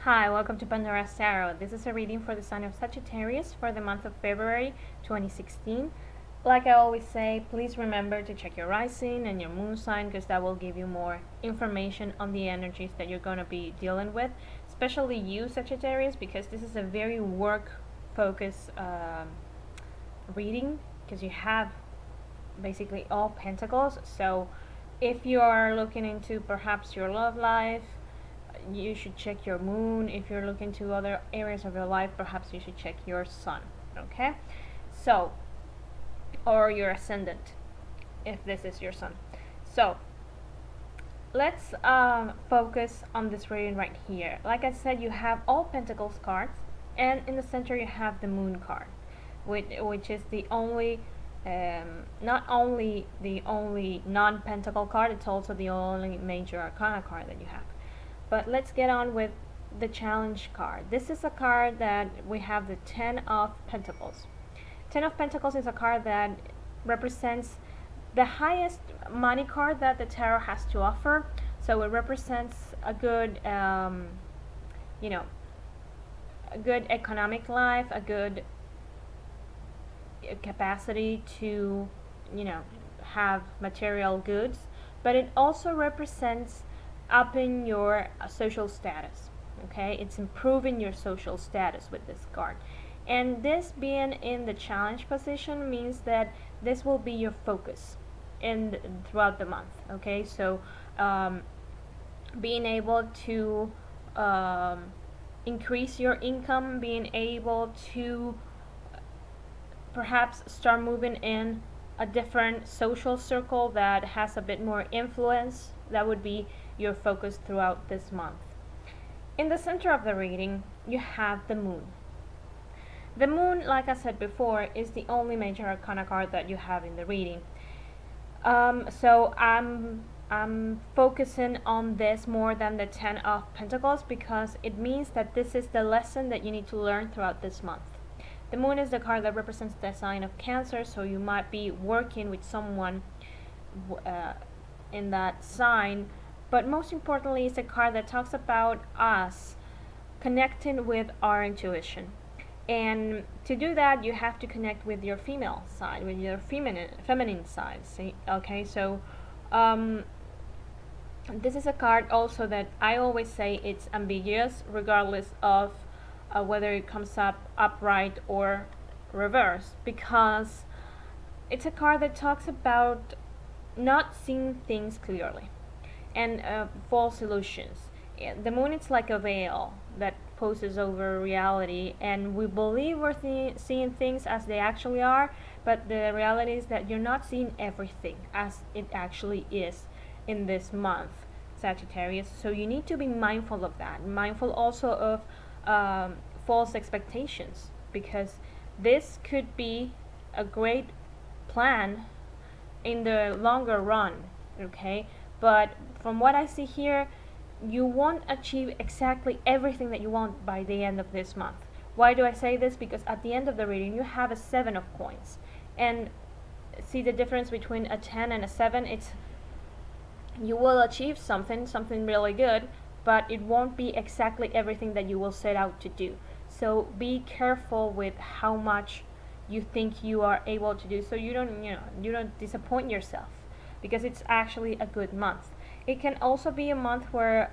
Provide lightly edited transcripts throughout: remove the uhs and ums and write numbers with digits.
Hi, welcome to Pandora's Tarot. This is a reading for the sign of Sagittarius for the month of February 2016. Like I always say, please remember to check your rising and your moon sign because that will give you more information on the energies that you're going to be dealing with, especially you, Sagittarius, because this is a very work-focused reading because you have basically all pentacles. So if you are looking into perhaps your love life, you should check your moon. If you're looking to other areas of your life, perhaps you should check your sun. Okay, so, or your ascendant if this is your sun. So let's focus on this reading right here. Like I said, you have all pentacles cards, and in the center you have the moon card, which is the only not only the only non-pentacle card, it's also the only major arcana card that you have. But let's get on with the challenge card. This is a card that we have the Ten of Pentacles. Ten of Pentacles is a card that represents the highest money card that the tarot has to offer. So it represents a good, a good economic life, a good capacity to, have material goods. But it also represents upping your social status. Okay, it's improving your social status with this card, and this being in the challenge position means that this will be your focus throughout the month. Okay, so being able to increase your income, being able to perhaps start moving in a different social circle that has a bit more influence, that would be your focus throughout this month. In the center of the reading, you have the moon. The moon, like I said before, is the only major arcana card that you have in the reading. So I'm focusing on this more than the Ten of Pentacles because it means that this is the lesson that you need to learn throughout this month. The moon is the card that represents the sign of Cancer, so you might be working with someone in that sign. But most importantly, it's a card that talks about us connecting with our intuition. And to do that, you have to connect with your female side, with your feminine side. See? Okay, so this is a card also that I always say it's ambiguous, regardless of whether it comes up upright or reverse, because it's a card that talks about not seeing things clearly and false illusions. The moon is like a veil that poses over reality, and we believe we're seeing things as they actually are, but the reality is that you're not seeing everything as it actually is in this month, Sagittarius. So you need to be mindful of that, mindful also of false expectations, because this could be a great plan in the longer run. Okay, but from what I see here, you won't achieve exactly everything that you want by the end of this month. Why do I say this? Because at the end of the reading you have a 7 of coins, and see the difference between a 10 and a 7. It's you will achieve something really good, but it won't be exactly everything that you will set out to do. So be careful with how much you think you are able to do, so you don't disappoint yourself, because it's actually a good month. It can also be a month where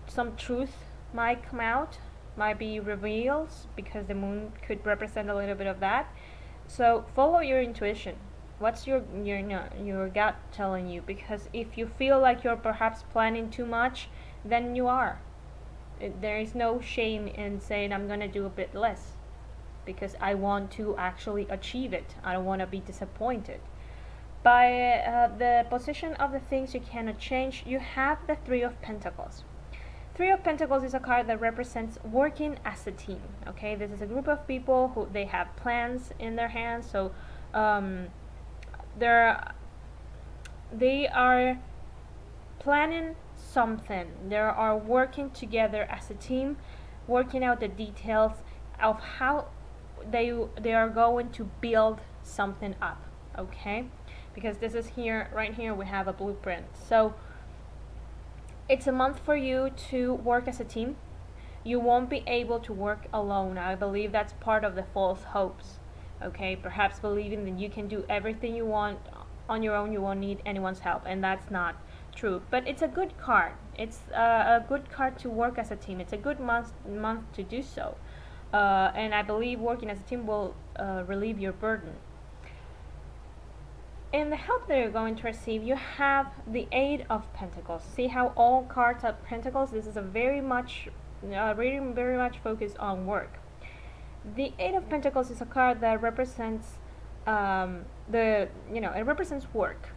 some truth might come out, might be revealed, because the moon could represent a little bit of that. So follow your intuition. What's your gut telling you? Because if you feel like you're perhaps planning too much, then you are. There is no shame in saying I'm gonna do a bit less, because I want to actually achieve it. I don't want to be disappointed. By the position of the things you cannot change, you have the Three of Pentacles. Three of Pentacles is a card that represents working as a team. Okay, this is a group of people who they have plans in their hands. So they are planning something. They are working together as a team, working out the details of how they are going to build something up. Okay, because this is here, right here we have a blueprint. So It's a month for you to work as a team. You won't be able to work alone. I believe that's part of the false hopes. Okay, perhaps believing that you can do everything you want on your own, you won't need anyone's help, and that's not true. But it's a good card. It's a good card to work as a team. It's a good month to do so, and I believe working as a team will relieve your burden. In the help that you're going to receive, you have the Eight of Pentacles. See how all cards are Pentacles? This is a very much reading very much focused on work. The Eight of Pentacles is a card that represents it represents work.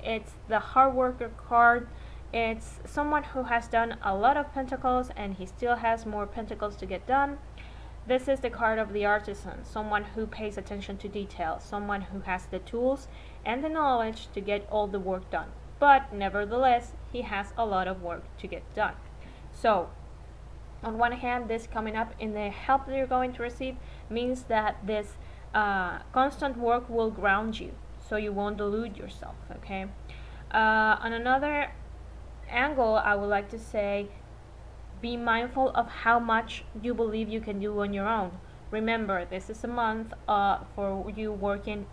It's the hard worker card. It's someone who has done a lot of pentacles and he still has more pentacles to get done. This is the card of the artisan, someone who pays attention to detail, someone who has the tools and the knowledge to get all the work done. But nevertheless, he has a lot of work to get done. So, on one hand, this coming up in the help that you're going to receive means that this constant work will ground you, so you won't delude yourself, okay? On another angle, I would like to say, be mindful of how much you believe you can do on your own. Remember, this is a month for you working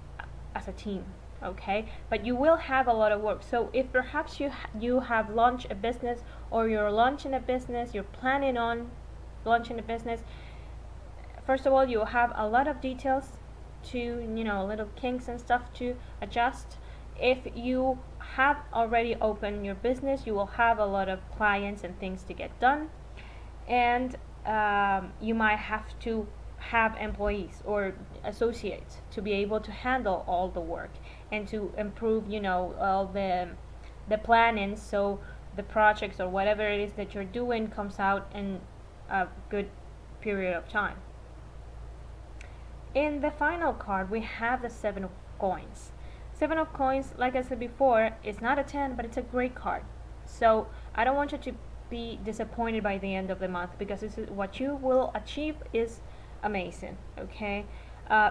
as a team, okay? But you will have a lot of work. So if perhaps you have launched a business, or you're launching a business, you're planning on launching a business, first of all, you'll have a lot of details to, little kinks and stuff to adjust. If you have already opened your business, you will have a lot of clients and things to get done, and you might have to have employees or associates to be able to handle all the work and to improve, all the planning, so the projects or whatever it is that you're doing comes out in a good period of time. In the final card, we have the Seven of Coins. Seven of Coins, like I said before, is not a 10, but it's a great card. So I don't want you to be disappointed by the end of the month, because this is what you will achieve is amazing, okay?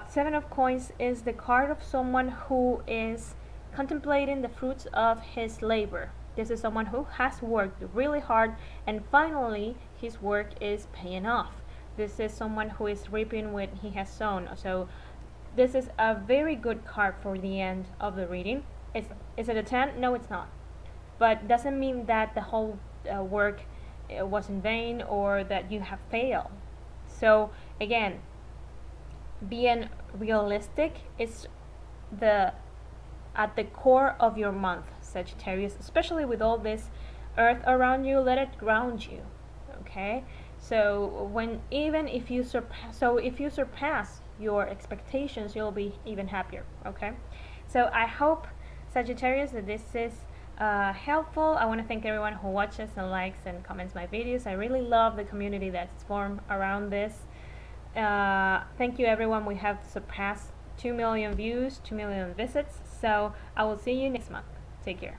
Seven of Coins is the card of someone who is contemplating the fruits of his labor. This is someone who has worked really hard, and finally his work is paying off. This is someone who is reaping what he has sown. So this is a very good card for the end of the reading. Is it a 10? No, it's not. But doesn't mean that the whole work was in vain or that you have failed. So again, being realistic is at the core of your month, Sagittarius, especially with all this earth around you. Let it ground you, okay? So if you surpass your expectations, you'll be even happier, okay? So I hope, Sagittarius, that this is helpful. I want to thank everyone who watches and likes and comments my videos. I really love the community that's formed around this. Thank you, everyone. We have surpassed 2 million views, 2 million visits. So I will see you next month. Take care.